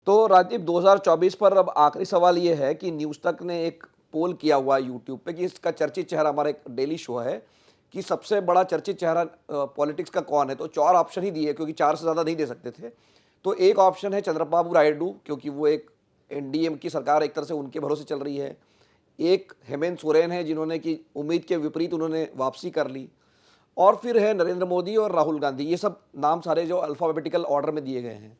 तो राजीव 2024 पर अब आखिरी सवाल ये है कि न्यूज़ तक ने एक पोल किया हुआ है यूट्यूब पे कि इसका चर्चित चेहरा, हमारा एक डेली शो है, कि सबसे बड़ा चर्चित चेहरा पॉलिटिक्स का कौन है। तो 4 ऑप्शन ही दिए क्योंकि 4 से ज़्यादा नहीं दे सकते थे। तो एक ऑप्शन है चंद्रबाबू नायडू, क्योंकि वो एक एनडीए की सरकार एक तरह से उनके भरोसे चल रही है। एक हेमंत सोरेन है, जिन्होंने कि उम्मीद के विपरीत उन्होंने वापसी कर ली। और फिर है नरेंद्र मोदी और राहुल गांधी। ये सब नाम सारे जो अल्फ़ाबेटिकल ऑर्डर में दिए गए हैं।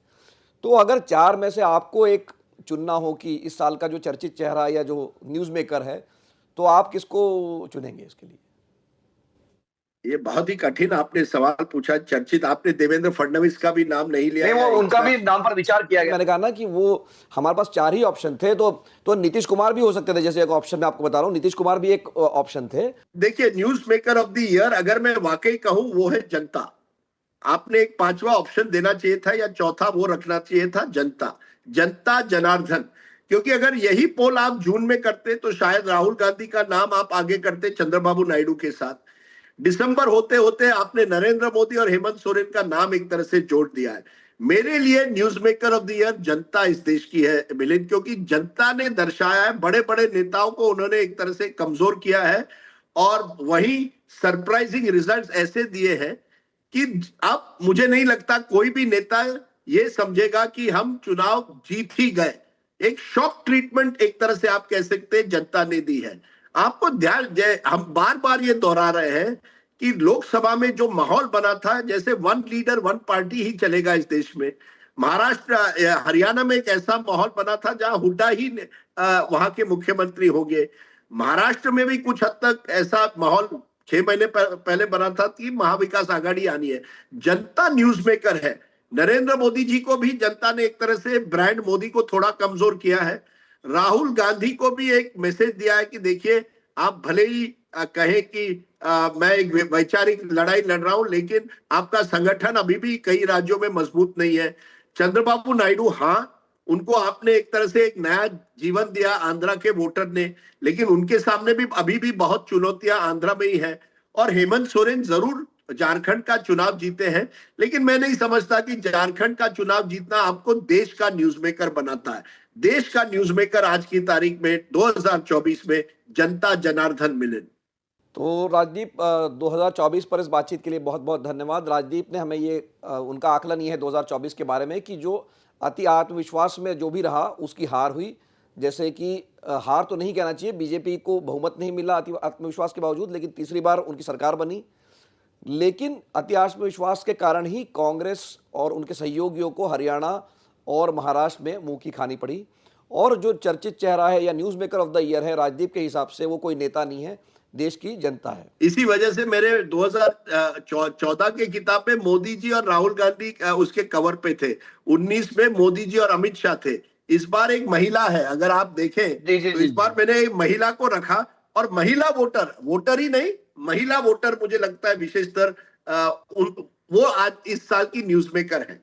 तो अगर 4 में से आपको एक चुनना हो कि इस साल का जो चर्चित चेहरा या जो न्यूज़ मेकर है, तो आप किसको चुनेंगे इसके लिए? ये बहुत ही कठिन आपने सवाल पूछा। चर्चित आपने देवेंद्र फडणवीस का भी नाम नहीं लिया नहीं, वो या एक उनका बार। भी नाम पर विचार किया गया। मैंने कहा ना कि वो हमारे पास 4 ही ऑप्शन थे, तो नीतीश कुमार भी हो सकते थे। जैसे एक ऑप्शन मैं आपको बता रहा हूँ, नीतीश कुमार भी एक ऑप्शन थे। देखिए, news maker of the year अगर मैं वाकई कहूं वो है जनता। आपने एक पांचवा ऑप्शन देना चाहिए था या चौथा वो रखना चाहिए था, जनता। जनता जनार्दन। क्योंकि अगर यही पोल आप जून में करते तो शायद राहुल गांधी का नाम आप आगे करते चंद्रबाबू नायडू के साथ। दिसंबर होते होते आपने नरेंद्र मोदी और हेमंत सोरेन का नाम एक तरह से जोड़ दिया है। मेरे लिए news maker of the year जनता इस देश की है मिलिंद, क्योंकि जनता ने दर्शाया है, बड़े बड़े नेताओं को उन्होंने एक तरह से कमजोर किया है। और वही सरप्राइजिंग रिजल्ट्स ऐसे दिए हैं कि अब मुझे नहीं लगता कोई भी नेता ये समझेगा कि हम चुनाव जीत ही गए। एक शॉक ट्रीटमेंट एक तरह से आप कह सकते हैं जनता ने दी है। आपको ध्यान, हम बार बार ये दोहरा रहे हैं कि लोकसभा में जो माहौल बना था जैसे वन लीडर वन पार्टी ही चलेगा इस देश में। महाराष्ट्र हरियाणा में एक ऐसा माहौल बना था जहां हुड्डा ही वहां के मुख्यमंत्री हो गए। महाराष्ट्र में भी कुछ हद तक ऐसा माहौल 6 महीने पहले बना था कि महाविकास आघाड़ी आनी है। जनता न्यूज मेकर है। नरेंद्र मोदी जी को भी जनता ने एक तरह से ब्रांड मोदी को थोड़ा कमजोर किया है। राहुल गांधी को भी एक मैसेज दिया है कि देखिए, आप भले ही कहें कि मैं एक वैचारिक लड़ाई लड़ रहा हूं, लेकिन आपका संगठन अभी भी कई राज्यों में मजबूत नहीं है। चंद्रबाबू नायडू, हाँ, उनको आपने एक तरह से एक नया जीवन दिया आंध्रा के वोटर ने, लेकिन उनके सामने भी अभी भी बहुत चुनौतियां आंध्रा में ही है। और हेमंत सोरेन जरूर झारखंड का चुनाव जीते हैं, लेकिन मैं नहीं समझता कि झारखंड का चुनाव जीतना आपको देश का न्यूज मेकर बनाता है। देश का न्यूज मेकर आज की तारीख में 2024 में जनता जनार्दन मिलन। तो राजदीप, 2024 पर इस बातचीत के लिए बहुत बहुत धन्यवाद। राजदीप ने हमें ये उनका आकलन ये है 2024 के बारे में कि जो अति आत्मविश्वास में जो भी रहा उसकी हार हुई। जैसे कि हार तो नहीं कहना चाहिए, बीजेपी को बहुमत नहीं मिला अति आत्मविश्वास के बावजूद, लेकिन तीसरी बार उनकी सरकार बनी। लेकिन अति आत्मविश्वास के कारण ही कांग्रेस और उनके सहयोगियों को हरियाणा और महाराष्ट्र में मुंह की खानी पड़ी। और जो चर्चित चेहरा है या news maker of the year है, राजदीप के हिसाब से वो कोई नेता नहीं है, देश की जनता है। इसी वजह से मेरे 2014 के किताब में मोदी जी और राहुल गांधी उसके कवर पे थे। 19 में मोदी जी और अमित शाह थे। इस बार एक महिला है, अगर आप देखें जी जी तो जी इस बार जी। मैंने एक महिला को रखा। और महिला वोटर, वोटर ही नहीं, महिला वोटर मुझे लगता है विशेषतर वो आज इस साल की न्यूज मेकर है।